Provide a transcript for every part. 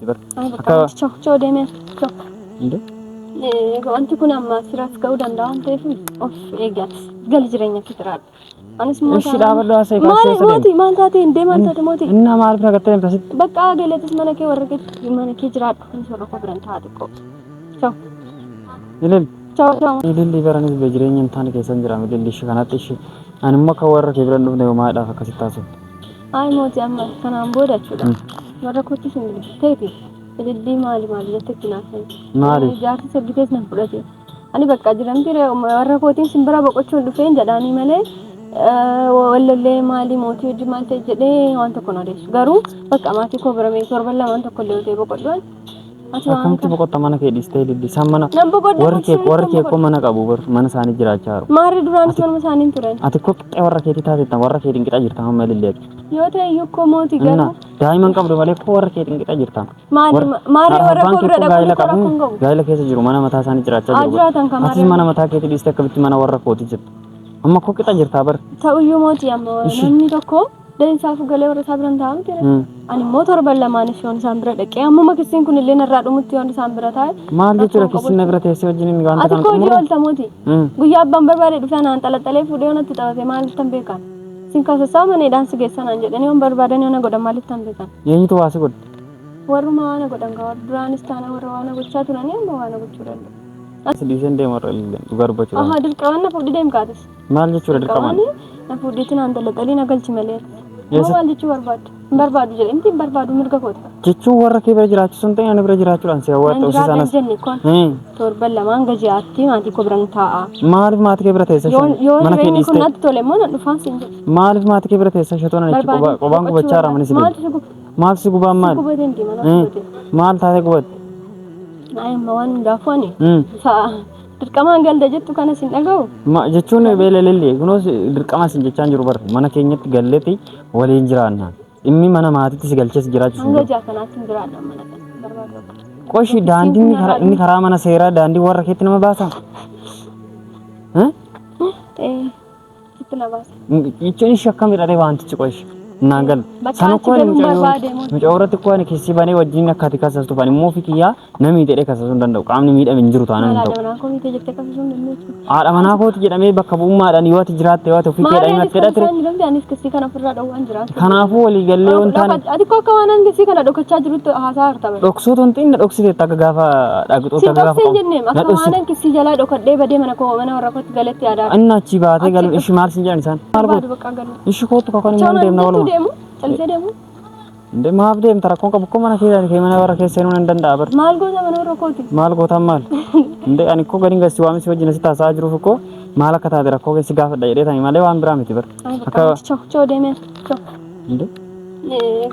miti bar. Akka chok deemee chok. Inde? Wanti kun amma siras ga'uu danda'a waan ta'eef of eeggatis gali jireenya fitiraadha. Anis Ishi dhaabadhu haasa'e kaasee maal mooti maal taate indee maal taate mooti. Inna maal bira gattee himtasitti? Bakka galeetis mana kee warra kee mana kee jiraadhu kan sorra koo biran taate qo. Chok. Ilil. Chok. Ililli baranis bee jireenya hin taane keessan jira ililli ishi kanatti ishi ani immoo akka warra kee biran dhufne maadhaaf akkasitti taasif. Ay mooti amma kanaan booda jechuudha. Warra kootis hin bilbilteeti. Ililli maali jettee kinaafan. Maali? Jaarsi sabbitees nan fudhate. Ani bakka jiramti warra kootiin simbira boqochuun dhufeen jedhaanii malee wallallee maali mootii hojii maal ta'e jedhee waan tokko na odeessu. Garuu bakka maatii koo bira mee torban lamaan tokko illee ta'e boqodhuun. Akkamitti boqotta mana kee dhistee ililli isaan mana warri kee koo mana qabu mana isaanii jiraachaa jiru. Maarri duraanis manuma isaanii turan. Ati koo qixxee warra keetii taateettan warra keetiin qixa jirtan amma ililleeti. Yoo ta'e iyyuu koo mootii garuu. Daa'imman qabdu malee koo warra keetiin qixa jirtan. Maarri warra koo bira dhaquu rakkoon qabu. Gaa'ela keessa jiru mana mataa isaanii jiraachaa jiru. Ati mana mataa keetii dhistee akkamitti mana warra kootii jirtu. Amma koo qixa jirtaa bar. Ta'uyyuu mootii amma namni tokko Deensaaf galee warra isaa biran taa'an ture. Ani immoo torban lamaanis yoon isaan bira dhaqee ammuma kisiin kun illee narraa dhumutti yoon isaan bira taa'e. Maal jechuudha kisiin na bira teessee wajjin inni waan ta'an. Ati koo hojii oolta mootii. Guyyaa abbaan barbaade dhufee naan xalaxalee fuudhee yoon itti taphate maaliif tan beekan. Sin kaasessaa maneedhaan si geessan aan jedhanii yoon barbaadan yoon godhan maaliif tan beekan. Eenyutu waa si godhe? Warruma waan godhan gaa duraanis taana warra waan gochaa turanii amma waan gochuu danda'u. Sidisen deema irra illee dhugaa dubbachuu. Aha dirqamaan na fuudhii deem kaates. Maal jechuudha dirqamaan? Na fuudhiitti naan xalaxalii na galchi malee. Maal jechuu barbaadu? Barbaadu jedhamti barbaadu mirga kooti. Jechuun warra kee bira jiraachisuun ta'e ani bira jiraachuudhaan si hawwaatu osoo sanas. Torban lamaan gaji'aatti maatii koo biran taa'a. Maaliif maatii kee bira teessa? Mana kee dhiistee. Kun natti tole immoo nan dhufaan siin jedhu. Maaliif maatii kee bira teessa shatoon ani qobaan gubachaa jira manis illee. Maal si gubaan maal? Maal taatee gubatte? Amma waan hundaafuu ani. Dirqamaan galda jettu kana sin dhaga'u. Jechuun beelelellee kunuus dirqama sin jechaan jiru bar mana keenyatti galleeti waliin jiraanna. Dhimmi mana maatiitti si galchees jiraachuu. Hanga jaakanaatti hin jiraanna mana kana barbaadu. Qoshi daandii inni karaa mana seeraa daandii warra keetti nama baasa. Sitti na baasa. Jechuun ishee akkam jedhee waantichi qoshi. Nagal. Sana koo mucaawarratti koo ani keessi banee wajjin akka ati kasastu bani immoo fikiyyaa namni jedhee kasasuu danda'u qaamni miidhame hin jiru taanaan hin ta'u. Haadha manaa kooti jedhamee bakka bu'ummaadhaan yoo ati jiraatte yoo ati ofii keedhaan himattee dha. Kanaafuu walii gallee waan taane. Ati koo akka waan ani keessi kana dhokachaa jirutti haasaa harta bari. Dhoksuu tonti inni dhoksite akka gaafa dhaqxu akka gaafa. Si jennee akka waan ani keessi jalaa dhokadhee badee mana koo mana warra kootti galetti yaadaa. Inni achi baatee galuun ishi maal sin jedhan isaan. Ishi kootu kakkan immoo deemna waluma. Callisee deemu. Inde maaf deemta rakkoon qabu ko mana kee mana warra keessa seenuu hin danda'a bar. Maal goota mana warra kooti? Maal goota maal? Inde ani ko gadi ngasi waamsi wajjin asi taasaa jiruuf ko maal akka taate rakkoo keessi gaafadha jedhee tani malee waan biraa miti bar. Akka chok deemee chok. Inde?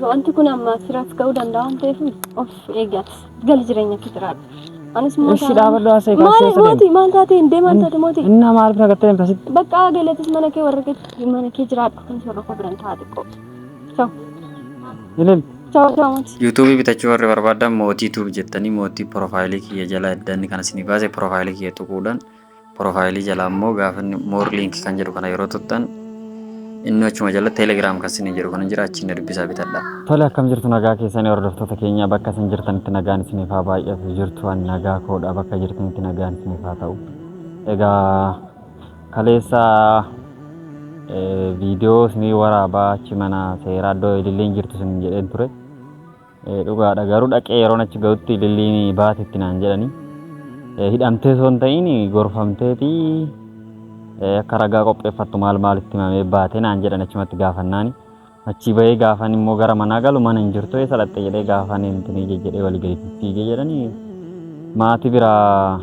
Wanti kun amma siras ga'uu danda'a waan ta'eef of eeggatis gali jireenya fitiraadha. Anis mootii. Ishi dhaabadhu haasa'e kaasee sadeen. Mootii maal taate indee maal taate mootii? Inna maal bira gattee himtasitti? Bakka galeetis mana kee warra kee mana kee jiraadhu kan sorra koo biran taate qo. Chok. Ilil. YouTube bitachuu warri barbaadan mootii tuub jettanii mootii profaayilii kiyya jala eddanni kana isinii baase profaayilii kiyya tuquudhaan profaayilii jala immoo gaafa moor liinkii kan jedhu kana yeroo tuttan inni achuma jala teelegiraam kan isinii jedhu kana jira achiin dubbisaa bitadha. Tole akkam jirtu nagaa keessanii hordoftoota keenya bakka isin jirtanitti nagaan isiniif haa baay'atu jirtu waan nagaa koodha bakka jirtanitti nagaan isiniif haa ta'u. Egaa kaleessa viidiyoo isinii waraabaa achi mana seeraa iddoo ililliin jirtu isin jedheen ture. Dhugaadha garuu dhaqee yeroon achi ga'utti ililliin baatetti naan jedhani. Hidhamtee osoo hin ta'in gorfamteeti akka ragaa qopheeffattu maalitti himamee baate naan jedhan achumatti gaafannaani. Achi bahee gaafan immoo gara manaa galu mana hin jirtu eessa dhaqxe jedhee gaafan intinii jedhee walii gadi fiigee jedhani maatii biraa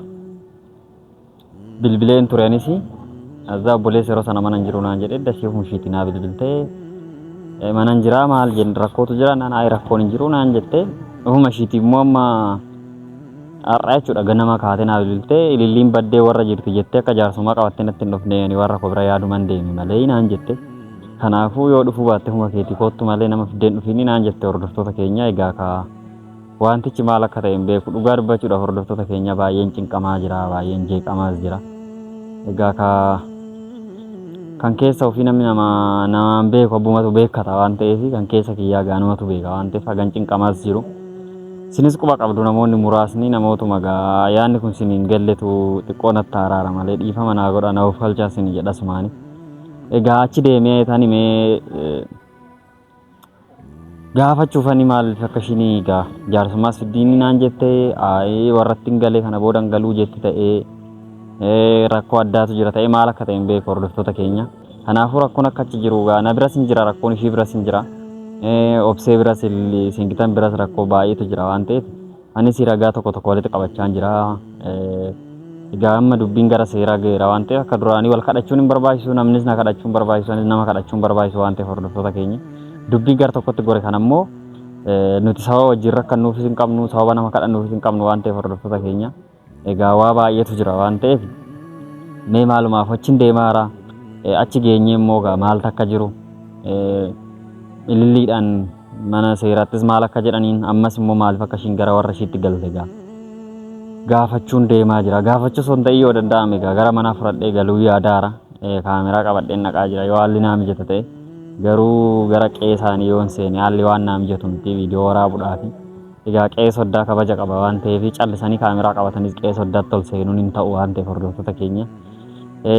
bilbileen turenis azza obboleessa yeroo sana mana hin jiru naan jedhee dasiif mushiitii naa bilbiltee mana hin jiraa maal jenni rakkootu jira naan ayi rakkoon hin jiru naan jettee ofuma ishiitii immoo amma har'a jechuudha ganama kaatee naa bilbiltee ililliin baddee warra jirti jettee akka jaarsummaa qabattee natti hin dhufne warra koo bira yaaduman deemi malee naan jette. Kanaafuu yoo dhufuu baatte huma keetii kottu malee nama fiddeen dhufiini naan jette hordoftoota keenya egaa ka wantichi maal akka ta'e hin beeku dhugaa dubbachuudhaaf hordoftoota keenya baay'een cinqamaa jira baay'een jeeqamaas jira. Egaa kan keessa ofii namni namaan beeku abbumatu beekata waan ta'eef kan keessa kiyyaa gaanumatu beeka waan ta'eef hagan cinqamaas jiru. sinis quba qabdu namoonni muraasni namootuma gaa yaanni kun siniin galletu xiqqoo natti araara malee dhiifama naa godha na of galchaa sin jedhas maani egaa achi deemee tani mee gaafachuufani maal akka shinii gaa jaarsummaas fiddiini naan jettee warratti hin galee kana boodan galuu jetti ta'ee rakkoo addaatu jira ta'ee maal akka ta'e hin beeku hordoftoota keenya kanaafuu rakkoon akka achi jiru gaa na biras hin jira rakkoon ishii biras hin jira obsee biras singitan biras rakkoo baay'eetu jira waan ta'eef anis ragaa tokko tokko walitti qabachaa jira egaa amma dubbiin gara seeraa geera waan ta'eef akka duraanii wal kadhachuun hin barbaachisu namnis na kadhachuun barbaachisu anis nama kadhachuun barbaachisu waan ta'eef hordoftoota keenya dubbiin gara tokkotti gore kan ammoo nuti sababa wajjin rakkannuufis hin qabnu sababa nama kadhannuufis hin qabnu waan ta'eef hordoftoota keenya egaa waa baay'eetu jira waan ta'eef mee maalumaaf achiin deemaara achi geenyee immoo gaa maal takka jiru ililliidhaan mana seeraattis maal akka jedhaniin ammas immoo maaliif akka ishiin gara warra ishiitti galte gaa gaafachuun deemaa jira gaafachuu son ta'ii yoo danda'ame gaa gara manaa fudhadhee galuu yaadaara kaameraa qabadheen naqaa jira yoo haalli naa mijata ta'e garuu gara qe'ee isaanii yoon seene haalli waan naa mijatu miti viidiyoo waraabuudhaafi egaa qe'ee soddaa kabaja qaba waan ta'eef callisanii kaameraa qabatanis qe'ee soddaatti ol seenuun hin ta'u waan ta'eef hordoftoota keenya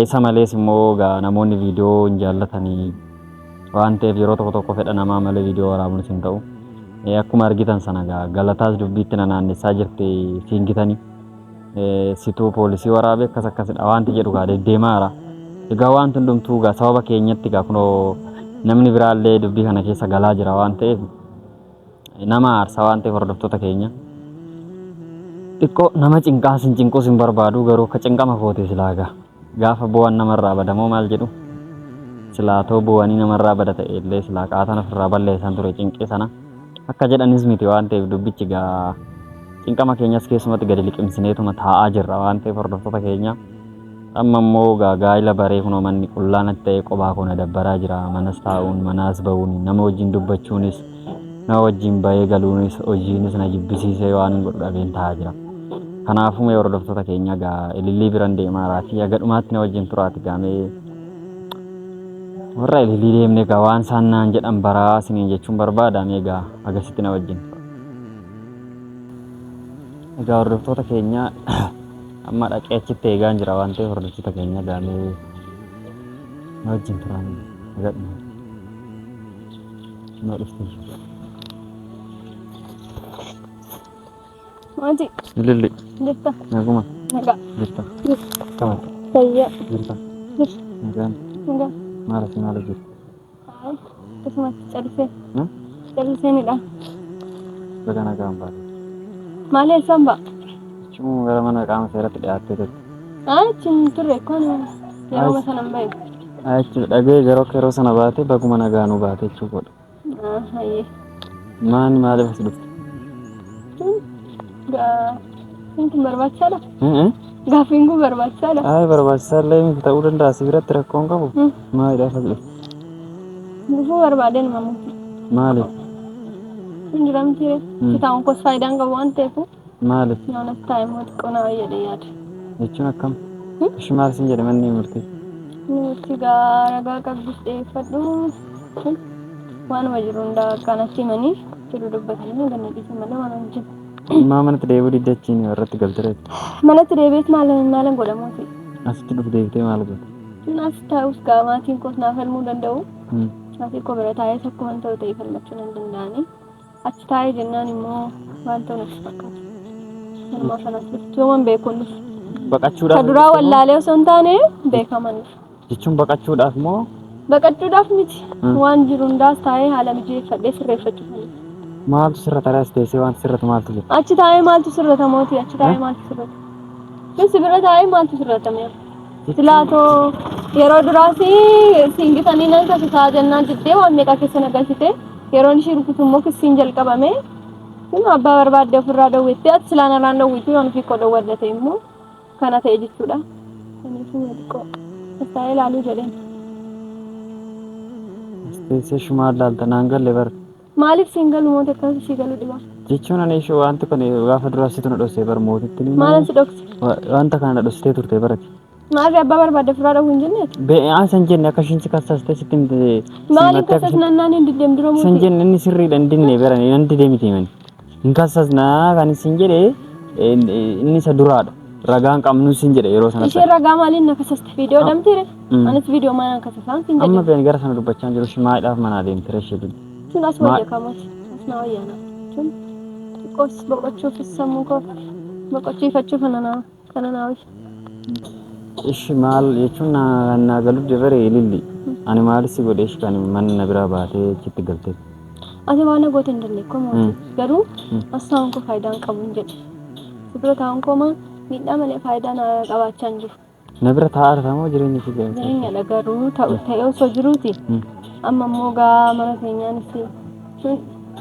isa malees immoo gaa namoonni viidiyoo hin jaallatanii waan ta'eef yeroo tokko tokko fedha namaa malee viidiyoo waraabuunis hin ta'u akkuma argitan sana gaa galataas dubbiitti na naannessaa jirti siingitanii situu poolisii waraabee akkasidha wanti jedhu gaa deddeemaara egaa wanti hundumtuu gaa sababa keenyatti gaa kunoo namni biraallee dubbii kana keessa galaa jira waan ta'eef nama aarsa waan ta'eef hordoftoota keenya xiqqoo nama cinqaas hin cinquus hin barbaadu garuu akka cinqama kootee silaa gaa gaafa bu'aan namarraa badamoo maal jedhu silaa too bu'anii namarraa bada ta'e illee silaa qaatan ofirraa balleessan ture cinqee sana akka jedhanis miti waan ta'eef dubbichi gaa cinqama keenyas keessumatti gadi liqimsineetuma taa'aa jirra waan ta'eef hordoftoota keenya amma immoo gaa'ila baree kunoo manni qullaanatti ta'e qophaa koo na dabbaraa jira manas taa'uun manaas ba'uun nama wajjin dubbachuunis nama wajjin bahee galuunis hojiinis na jibbisiisee waan hin godhu dhabeen taa'aa jira kanaafuu mee hordoftoota keenya gaa ilillii biran deemaaraati aga dhumaatti na wajjin turaati gaamee warra ilillii deemne gaa waan isaan naan jedhan baraa isiniin jechuun barbaadame egaa agasitti na wajjin egaa hordoftoota keenya amma dhaqee achitti eegaan jira waan ta'eef hordoftoota keenya gaamee na wajjin turan agadhu na dhufte Mati. ililli Jirta. naguma Naga. jirta Jirta. kama Sayya. jirta Jirta. nagaan Naga. maala si maala jirta Ay. Akkasumatti callisee. Hmm? Calliseenidha. baga nagaan baate Maali eessaan ba'a? cimuu gara mana qaama seeratti dhiyaattee turte Achi hin turre kun yeroo sana hin bahe. achi dhagee yeroo sana baate baguma nagaanuu baate jechuu godha Hayyee. maaliif as dhufte Kun barbaachisaadha? Gaaffiin kun barbaachisaadha? ay barbaachisallee miti ta'uu danda'a si biratti rakkoon qabu maalidhaaf as dhufte Dhufuu barbaadeen mamuuti. maaliif Kun jiramti kitaabni kos faayidaan qabu waan ta'eef maaliif naanas taa'e immoo xiqqoo naa jedhee yaada. jechuun akkam ishi maal sin jedhe manni murtii Nuti ragaa qabdus dhiyeeffadhu waanuma jiru hundaa akkanatti himanii jiru dubbatanii ganna dhiisan malee waan hojjetu. maa manatti deebi'uu diddachiin irratti galtireeti Manatti deebi'eet maalan godhamuuti. asitti dhufu deebitee maal goote Naaf taa'us gaa maatiin koos naaf falmuu danda'u. Maatiin koo bira taa'ee akkuma ta'u ta'e falmachuu hin danda'ani. Achi taa'ee jennaan immoo waan ta'u natti fakkaata. Ilmoo sanas yooman beekuun baqachuudhaaf ka duraa wallaalee osoo hin taane beekaman. jechuun baqachuudhaaf moo Baqachuudhaaf miti waan jiru hundaas taa'ee haala mijeeffadhee sirreeffachuuf. maaltu sirra taraas teessee wanti sirratu maaltu jira Achi taa'ee maaltu sirrata mootii achi taa'ee maaltu sirrata. Kun sibira taa'ee maaltu sirratame. Silaatoo yeroo duraas siingitanii nan taasisaa jennaan jettee waan meeqa keessa nagalchite yeroo ishii rukutu immoo kissiin jalqabame kun abbaa barbaadde ofirraa dawwettee ati silaan irraan dawwitu yoon ofii koo dawwadate immoo kana ta'e jechuudha. Kanaafuu xiqqoo as taa'ee ilaaluu jedheen. teessee shumaan laalta naan galle bar Maaliif siin galu mootii akkas ishii galu dhibaa? jechuun ani ishee wanti kun gaafa duraa situ na dhossee bar mootitti ni Maalan si dhokse? wanta kana na dhossitee turte barati Maaliif abbaa barbaadde ofirraa dawwuu hin jenneeti? be'aan san jenne akka ishiin si kasaastee sitti himte Maaliif kasas nannaan hin diddeem dura san mootii? jenne inni sirriidha hin dinne barani nan didee miti mani Inkasasna kan isin jedhe inni isa duraadha. Ragaan qabnu isin jedhe yeroo sanatti. Ishee ragaa maaliin na kasaste viidiyoo damtire? Anis viidiyoo maaliin kasasaan sin jedhe. Amma been gara sana dubbachaa jiru shimaadhaaf mana deemtire ishee dubbi. Sun as wayya kamooti. As na wayyaana. Sun qos boqochuuf sammuu koo boqochiifachuu kana naa wayya. Ishi maal jechuun naa galu dibare ililli. Ani maal si godhe ishi kan manna bira baatee chitti galte. Ati waan goote hin dandeekko mooti. Garuu asaan koo faayidaan qabu hin jedhe. Sibira taa'uun koo maa miidhaa malee faayidaa na qabaachaa hin jiru. Na bira taa'aa moo jireenya fi jireenya? Jireenyadha garuu ta'ee osoo jiruuti. Amma immoo gaa mana keenyaanis sun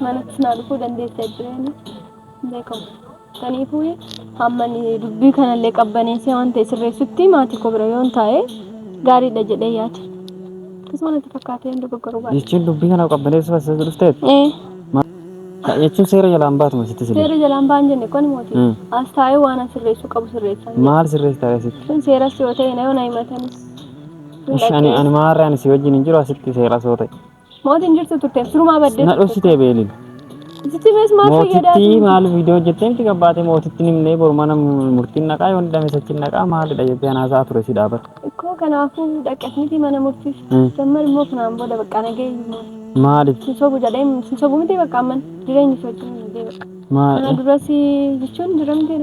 manatti naa dhufuu dandeessa jireenya beekamu. Kanaafuu hammani dubbii kanallee qabbaneessee waan ta'e sirreessutti maatii koo bira yoon taa'e gaariidha jedhee yaade. Akkasuma natti fakkaatee hin dogoggoruu baay'ee. Jechuun dubbii kana qabbaneessu as dhufteet? Jechuun seera jalaan baatuma sitti sirrii. Seera jalaan baan jenne kun mootii. As taa'ee waan sirreessuu qabu sirreessan. Maal sirreessi taa'ee sitti? Sun seeras yoo ta'e na yoo na himatanis. Ani maarraa ani si wajjin hin jiru asitti seeras yoo ta'e. Mootiin jirtu turte surumaa baddee. Na dhoksitee beelin. Sitti bees maal fayyadaati? Mootitti maal viidiyoo jettee miti qabbaatee mootitti nimnee bormana murtiin naqaa yoo dandame sachiin naqaa maalidha jettee anaasaa ture si dhaabata. Ikkoo kanaafuu dhaqasniti mana murtiif. Dammal immoo kanaan booda bakka nagee Maaliif? Sinsobu jedhee sinsobu miti bakka amman jireenya sochoon miti bakka. Kana duras jechuun jiramte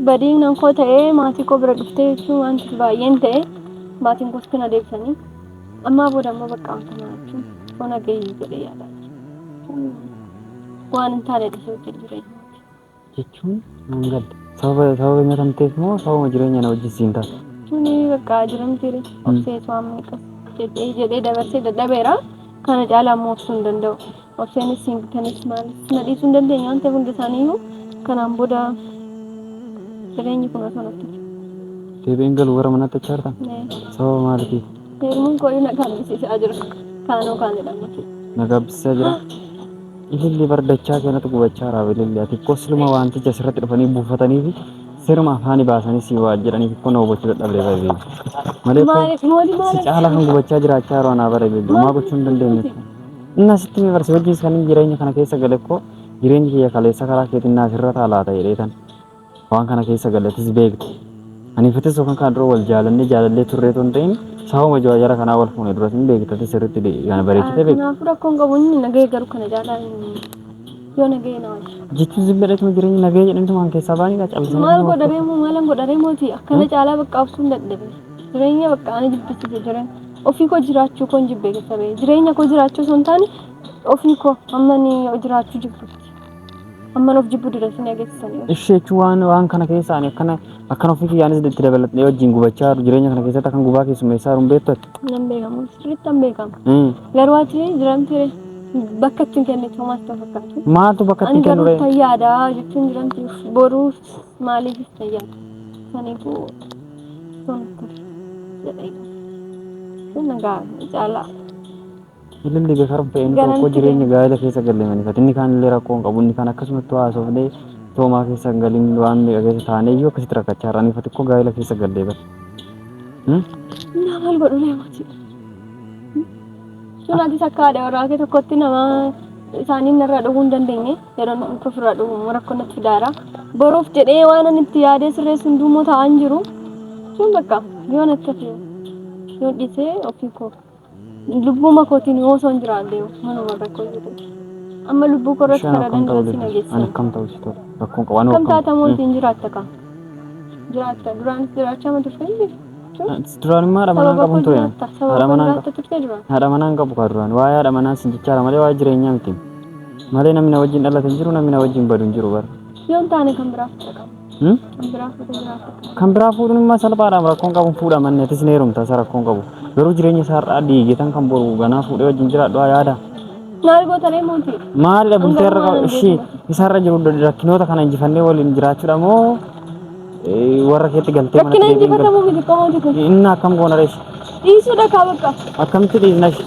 badii nan koo ta'ee maatii koo bira dhuftee jechuun wanti baay'een ta'e maatiin koos kana deebisanii ammaa booda immoo bakka amtanaa jechuun foon hagayii jedhee yaada. Waan hin taane dhasee hojjetu jireenya. Jechuun nan gadda. Sababa nyatamteef moo sababa jireenya na wajjin ta'a? Suni bakka jiramte obsee waan meeqas jedhee dabarsee dadhabeera. Kana caalaa immoo obsuu hin danda'u. Obseenis siin bitanis maalis na dhiisuu hin dandeenye waan ta'eef hundi isaaniiyyuu kanaan booda jireenyi kun osoo natti. Deebiin galu gara manatti achaarta? Sababa maaliitiif? Heerumuun koo na gabbisiisaa jira. Kaanoo kaan jedhama. Na gabbisiisaa jira? Ililli bardachaa keenyatti gubachaa raaba ililli ati kosluma wanticha asirratti dhufanii buufatanii fi sirma afaanii baasanii si waa jedhanii kun hubachuu dadhabdee baay'ee. Malee si caala kan gubachaa jiraachaa yeroo anaa bara ililli homaa gochuu hin dandeenye. Inni asitti mi barsi wajjin isaanii jireenya kana keessa gale koo jireenyi kiyya kaleessa karaa keetiin naa sirra taalaa ta'e dheetan waan kana keessa galetis beektu. Ani fitis yookaan kan dura wal jaalallee turree ton ta'in sababa jara kanaa wal fuune duras hin beektate sirriitti kana bareechite beektu. Kanaafuu rakkoon qabu inni nagahee garuu kana jaalaa yoo nagahee na wajji. Jechuun zibbadheetuma jireenya nagahee jedhamtu waan keessaa baanii cabsanii. Maal godhareemoo maalan godhareemooti akkana caalaa bakka obsuun dadhabe. Jireenya bakka ani jibbisiise jireenya. Ofii koo jiraachuu koo hin jibbee keessa ba'e. Jireenya koo jiraachuu osoo hin taane ofii koo ammani jiraachuu jibbuuti. Amman of jibbuu dura sin ageessisanii. Ishee jechuun waan kana keessa ani akkana ofii kiyyaanis itti dabalatee wajjin gubachaa jireenya kana keessatti akkan gubaa keessummeessaa jiru beektu. Nan beekamu sirriitti nan beekama. Garuu ati jiramtee bakka ittiin kennitu homaas ta'u fakkaatu. Maaltu bakka ittiin kennu Ani garuu tayyaadaa jechuun jiramtiif boruuf maaliifis tayyaada. Kanaafuu sun jedhee sun nagaa caalaa. Ililli beekaram ta'een tokko jireenya gaa'ela keessa galleemanii fatinni kaan illee rakkoon qabu inni kaan akkasumatti haasofnee toomaa keessa galiin waan miidha keessa taanee iyyuu akkasitti rakkachaa jiranii fatikko gaa'ela keessa gallee bara. Naa maal godhu leemati. Sun ati akka haadha warraa kee tokkotti nama isaanii narraa dhuguu hin dandeenye yeroo nuti ofirraa dhugu rakkoo natti fidaara. Boruuf jedhee waan ani itti yaadee sirreessu hundumaa taa'an jiru sun bakka yoo natti hafe yoo dhiisee ofii koo. Lubbuma kootiin yoo osoo hin jiraanne manuma rakkoo jiru. Amma lubbuu korratti karaa dandeessi na geessisa. Ani akkam ta'u si tola. Rakkoon qabu. Akkam taata mootiin jiraatta kaa? Jiraatta duraanis jiraachaa ma turte hin duraan immoo haadha manaan qabu ture. Haadha manaan qabu kaa duraan. Waa'ee haadha manaan sin jechaadha malee waa'ee jireenyaa miti. Malee namni na wajjin dhalate hin jiru namni na wajjin badu hin jiru bara. Yoo hin taane kan biraaf dhaqamu. Kan biraa fuudhuun immoo salphaadhaan rakkoon qabu fuudha manneetis ni heerumta isa rakkoon qabu. Garuu jireenya isaa har'aa diigetan kan boru ganaa fuudhee wajjin jiraadhu yaada. Maal gootalee mootii? Maalidha bultee irra ishee isaarra jiru rakkinoota kana injifannee waliin jiraachuudha moo warra keetti galtee mana keetti injifatamu miti qomooti. Inni akkam goona reessi? Dhiisuudha kaa bakka. Akkamitti dhiisna ishee?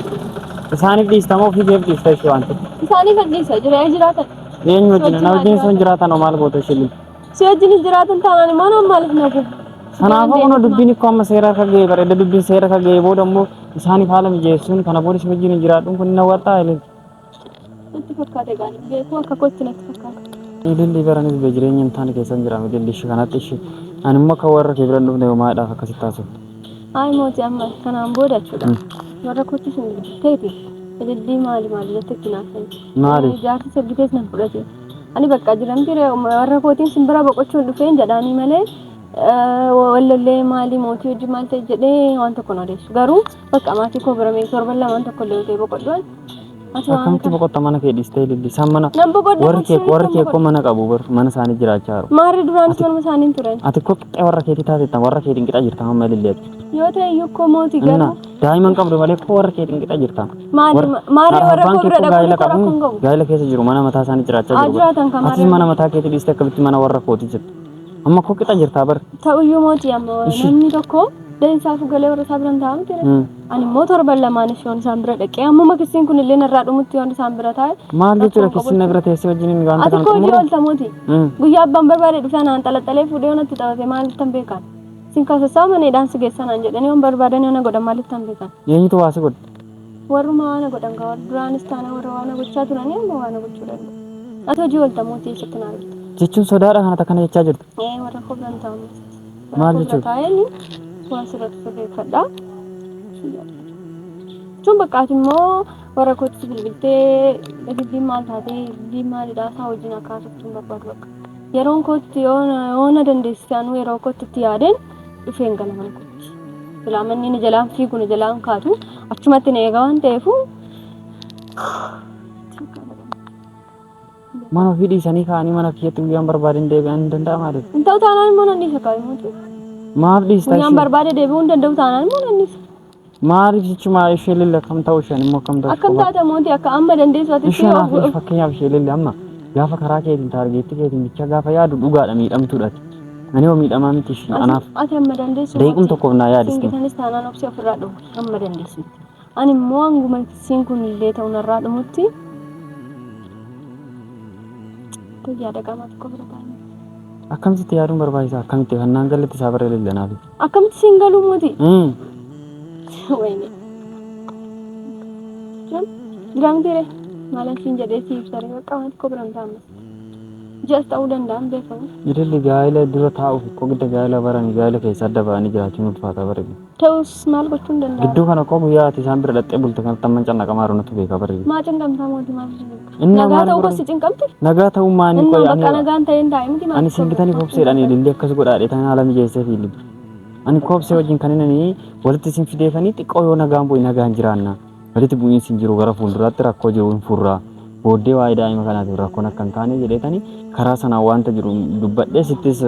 Isaaniif dhiistamoo ofii keef dhiista ishee waan ta'eef. Isaanii kan dhiisa jiraatan. Eenyu wajjin na wajjin sun jiraatan oo maal goota ishee? Si wajjin jiraatan taanaan immoo nama maaliif nagu? Kanaafuu kun dubbiin ikkoo amma seera akka ga'e bareeda dubbiin seera akka ga'e booda immoo isaaniif haala mijeessuun kana booda si wajjin jiraadhuun kun na wartaa illee. Natti fakkaate gaani beeku akka kootti natti fakkaate. Ililli baranis bejireenyi hin taane keessa hin jiraame ililli ishee kanatti ishee ani immoo akka warra kee biran dhufne homaadhaaf akkasitti taasisu. Ay mootii amma kanaan booda jechuudha. Warra kootti sun ta'eeti. Ililli maali jettee naafsan. Maali? Jaarsi sabbitees nan fudhate. Ani bakka jiramti warra kootiin simbira boqochuun dhufeen jedhaanii malee wallallee maali mootii hojii maal ta'e jedhee waan tokko na odeessu. Garuu bakka maatii koo bira mee torban lamaan tokko illee ta'e boqoddoon. Akkamitti boqotta mana kee dhistee ililli isaan mana warri kee koo mana qabu mana isaanii jiraachaa jiru. Maarri duraanis manuma isaanii turan. Ati koo qixxee warra keetii taateettan warra keetiin qixa jirta amma ililleetu. Yoo ta'e iyyuu koo mootii garuu. Daa'imman qabdu malee koo warra keetiin qixa jirta. Maarri warra koo bira dhaqanii rakkoon qabu. Gaa'ela keessa jiru mana mataa isaanii jiraachaa jiru. Atis mana mataa keetii dhistee akkamitti mana warra kootii jirtu. Amma koo qixa jirta bar. Ta'uyyuu mootii amma namni tokko deensaaf galee warra isaa biraan taa'amu ture. Ani immoo torban lamaanis yoon isaan bira dhaqee amma kisiin kun illee narraa dhumutti yoon isaan bira taa'e. Maal jechuudha kisiin na bira teessee wajjin hin gaanta kan qabu. Ati koo oolta mootii. Guyyaa abbaan barbaade dhufee naan xalaxalee fuudhee yoon itti taphate maaliif tan beekan. Sin kaasassaa maneedhaan si geessan aan jedhanii yoon barbaadan yoon godhan maaliif tan beekan. Eenyutu waasi godhe? Warruma waan godhan gaa duraanis taana warra waan gochaa turanii amma waan gochuu danda'u. Ati hojii oolta mootii eessatti naa jirtu. Jechuun sodaadha kanata kana jechaa jirtu. Warra kobran ta'amu. Maal jechuudha? Waan sirratti sirreeffadha. Tun bakkaati immoo warra kootti bilbiltee dubbiin maal taatee dubbiin maalidhaa isaa wajjin akkaasattuu barbaadu bakka. Yeroon kootti yoona dandeessisaanuu yeroo kootti itti yaadeen dhufeen gala mana kootti. Filaamanni ni jalaan fiigu ni jalaan kaatu achumatti na eegaa waan ta'eefu. Mana ofii dhiisanii kaa'anii mana kiyyatti guyyaan barbaadeen deebi'an hin danda'a maaliif? Hin ta'u taanaan immoo nan dhiisa kaa'ee mootii. Maaf dhiista ishee? Guyyaan barbaade deebi'uu hin danda'u taanaan immoo nan dhiisa. Maaliif jechuun ishee lilla akkam ta'u isheen immoo akkam ta'u? Akkam taate mootii akka amma dandeessu ati ishee fakkeenyaaf ishee lilla amma gaafa karaa keetiin taargeetti keetiin bicha gaafa yaadu dhugaadha miidhamtuudha. Ani hoo miidhamaa miti ishee anaaf. Ati amma dandeessu. Deequm tokkoof naa yaadiste. Singitanis taanaan obsi ofirraa dhufu amma dandeessu. Ani immoo hanguma siin kun illee ta'u narraa dhumutti. Yaada qaamaatti qofa taa'anii. Akkamitti yaaduun barbaachisaa? Akkamitti kannaan galatti isaa baree lillanaaf? Akkamitti siin galuu mootii? Wayne. Giraamtiire maalan siin jedhee si ibsaree qaamaatti qofa taa'amu. Jas ta'uu danda'an beekamu. Ililli gaa'ela dura taa'uuf qogda gaa'ela baranii gaa'ela keessa adda ba'anii jiraachuun ulfaataa bareedu. Ta'us maal gochuun danda'a? Gidduu kana qofa guyyaa ati isaan bira dhattee bulte kanatti amman cannaqamaa runatu beekaa bareedu. Maa cinqamtaa mootii maal nagaa ta'uu gosi cinqamti? Nagaa ta'uu maani qoy ani nagaan ta'een taa'e miti maal? Ani singitanii kopseedhaan ililli akkas godhaadhe tan haala mijeessee fi ililli. Ani kopsee wajjin kan inni walitti sin fideefanii xiqqoo yoo nagaan bu'e nagaan jiraanna. Walitti bu'iinsi hin jiru gara fuulduraatti rakkoo jiru hin furraa. Booddee waa'ee daa'ima kanaatiif rakkoon akka hin taane jedheetanii karaa sanaan wanta jiru dubbadhee sittis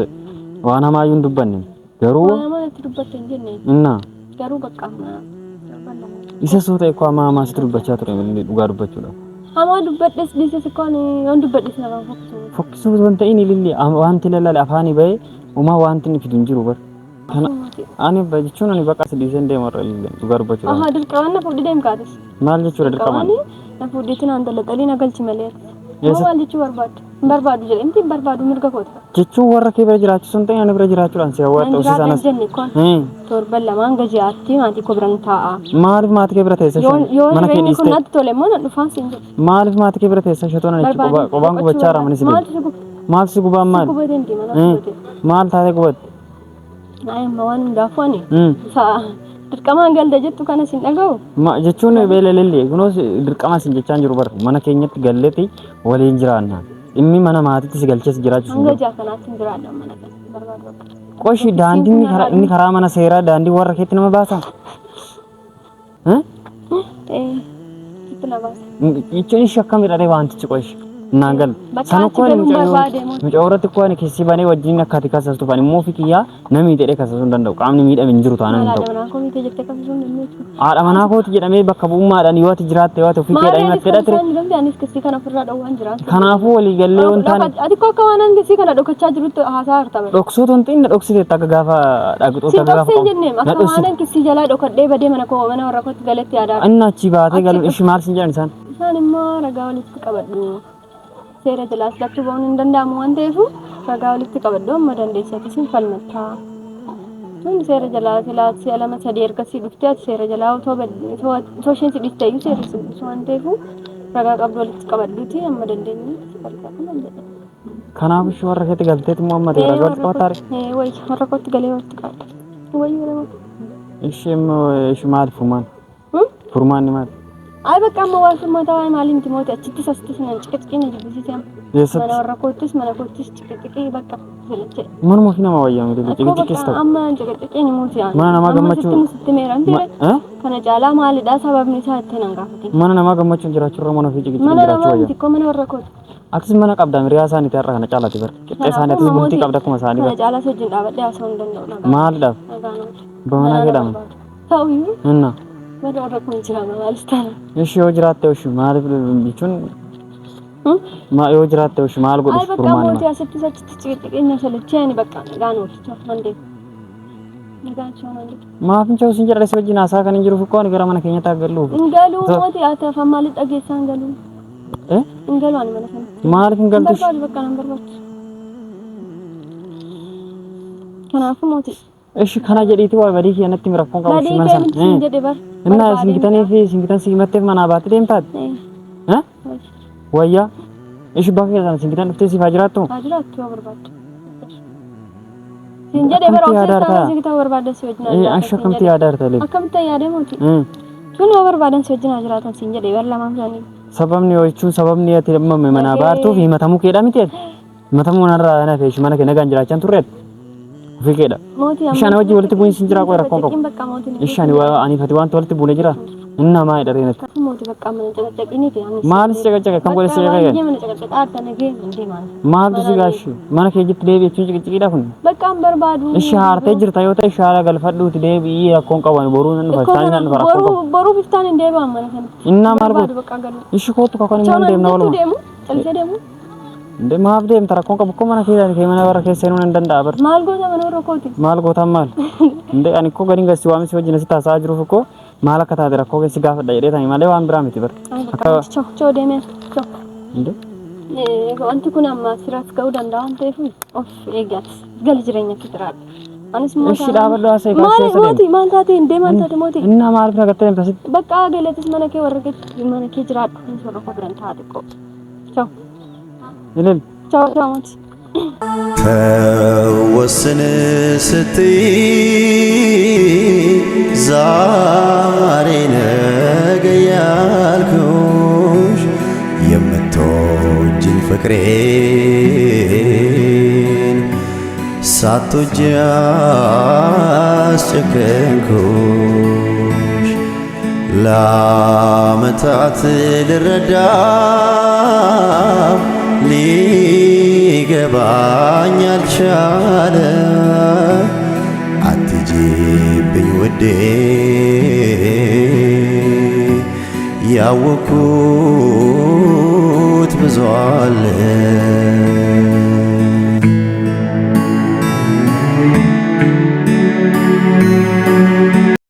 waan hamaayyuu hin dubbanne. Garuu waan hamaa itti dubbatte hin jenne. Innaa. Garuu bakka isa soo ta'e koo hamaa hamaa sitti dubbachaa ture dhugaa dubbachuudha. Hamaa dubbadhes dhiises koo yoon dubbadhes nama fokkisu. Fokkisuu waan ta'in ililli wanti lallale afaanii bahee uumaa wanti inni fidu hin jiru bar. Kana ani jechuun ani bakka si dhiiseen deemarra ililli dhugaa dubbachuudha. Aha dirqamaan na fuudhee deemkaatis. Maal jechuudha dirqamaan? Na fuudheetiin aan daldalii na galchi malee. Maal jechuu barbaadu? Hin barbaadu jedhamti hin barbaadu mirga koota. Jechuun warra kee bira jiraachisuun ta'e ani bira jiraachuudhaan si hawwaatu osoo sanas. Torban lamaan gaji'aatti maatii koo biraan taa'a. Maaliif maatii kee bira teessa mana kee dhiiste? Yoo natti tole immoo na dhufaan siin jedhu. Maaliif maatii kee bira teessa ishee toona jechuudha qobaan gubachaa jira manis illee. Maal si gubaan maal? Maal taatee gubatte? Amma waan hundaafuu ani. Dirqamaan galda jettu kana sin dhaga'u. Jechuun beelelellee kunuus dirqama sin jechaan jiru bar mana keenyatti galleeti waliin jiraanna. Dhimmi mana maatiitti si galchees jiraachuu. Hanga jaa kanaatti hin jiraadha mana keessa barbaadu. Qoshi daandiin inni karaa mana seeraa daandii warra keetti nama baasa. Itti na baasa. Jechuun ishee akkamidha wantichi qoshi. Nagal. Sana ko mucawratti ko ani kisi bane wajjin akkati kasas tufani mo fikiya nami dede kasas danda'u qaamni miidhame jiru taana hin ta'u. Haadha manaa kooti jedhamee bakka bu'ummaadhaan yoo ati jiraatte yoo ati ofii keedhaan himattee dhatte. Kanaafuu walii gallee waan taane. Ati ko akka waan an kisi kana dhokachaa jirutti haasaa hartame. Dhoksuu tonti inni dhoksite akka gaafa dhaqxu akka gaafa. Si jenne akka waan an kisi jalaa dhokadhee badee mana koo mana warra kootti galetti aadaa. Anna achi baatee galuun ishi maal sin jedhan isaan. Isaan immoo ragaa walitti qabadhu. Seera jalaas dhabtuu ba'uun hin danda'amu waan ta'eef ragaa walitti qabadhu amma dandeessatti sin falmatta. Sun seera jalaa silaatti alama sadii ergasii dhuftee ati seera jalaa otoo isheen si dhiiste iyyuu seera si waan ta'eef ragaa qabdu walitti qabadduuti amma dandeenye balqaafama jedha kanaaf warra keetti galteetti immoo amma ragaa walitti qabataare way warra kootti galee walitti qabata way yeroo ishee maal furmaan ni maal ay baqqa amma waan furmaata waa'ee maaliin timooti achitti sastis nan ciqiciqina jibbisiisam mana warra koottis mana koottis ciqiqiqii baqqa jelache manuma fi nama wayyaa miti ciqiqiqis ta'u amma ciqiqiqiin muti aan mana nama gammachuu sitti meeran dire kana caalaa maalidha sababni isaa itti nan gaafate mana nama gammachuu jiraachuu irra mana fi ciqiqiqii mana jiraachuu nama miti ko mana warra kooti akkas mana qabda miriyaa isaaniitii har'a kana caalaati bar qixxee isaaniitis bultii qabda akkuma isaanii kana caalaa sojjin dhaabadhee haasa'uu hin danda'u maalidhaaf bamana jedhama ta'uyyuu inna mana warra kun jiraama maalistaana ishee yoo jiraatte ushi maaliif jechuun yoo jiraatte ushi maal godhuuf furmaani maal bakka asitti sachitti ciqiqinya salachee bakka nagaan oolcha hande nagaan shoonande maafin chawsin jedha isa wajjin haasaa kan hin jiruuf akkoo ani gara mana keenyaatti aggalluuf ingaluu mooti ataaf maali dhageessaa ingaluu ingaluu ani mana sana maaliif hin galtush bakka nan barbaadu kanaafu mooti ishi kana jedhiiti waa badii keenyatti mirakkoon qabu shi mana sana jedhe bar inna singitanii fi singitan sigimatteef manaa baatti deemtaati wayyaa ishi bakka keessan singitan dhuftee siif haa jiraattu yoo barbaaddu sin jedhe bar ofiisaan singitan barbaadda si wajjin asha kamti yaadaarta lee akkamitti yaadee mooti tun yoo barbaadan si wajjin haa jiraatan sin jedhe bar lamaan isaanii sababni jechuun sababni ati dhammame manaa baartuuf himatamuu keedha miti himatamuu narraa naaf ishi mana kee nagaan jiraachaan turreet ofii keedha ishaan wajji walitti bu'insi hin jiraa qoy rakkoon qabu ishaan aniifati waan walitti buune jira inna maa hidhareenatti maalis caqacaqa kan godhe caqacaqa maaltu si gaashi mana kee jitti deebi jechuun ciqiciqiidha kun ishi haartee jirta yoo ta'e shaara galfadhuuti deebii rakkoon qaban boruu nan dhufa isaanii nan dhufa rakkoon qabu boruu biftaan hin deebi'an mana kana inna maal godhu ishi kootu kakkan hin deemna waluma maaf deemta rakkoon qabu akkoo mana kee mana warra keessa seenuu nan danda'a bar maal goota mana warra kooti maal gootaan maal ani akkoo gadiin gassi waamisi wajjin asitti haasaa jiruuf akkoo maal akka taate rakkoo keessi gaafadha jedhee tani malee waan biraa miti bar akka choo deemee wanti kun amma siraas ga'uu danda'a waan ta'eef of eeggaati gali jireenya fitiraadha anis ishi dhaabadhu haasa'e kaashee isa deemu maal taate hin deeman taate mooti innaa maaliif nagattee deemta asitti bakka galeetis mana kee warra mana kee jiraadhu hin sorra koo biran taate qoo choo ilil choo choo mooti ተወስን ስትይ ዛሬ ነገ ያልኩሽ የምትወጂኝ ፍቅሬን ሳትወጂ አስጨከንኩሽ ለዓመታት ልረዳ ሊገባኝ አልቻለ አትጂብኝ ውዴ ያወኩት ብዙ አለ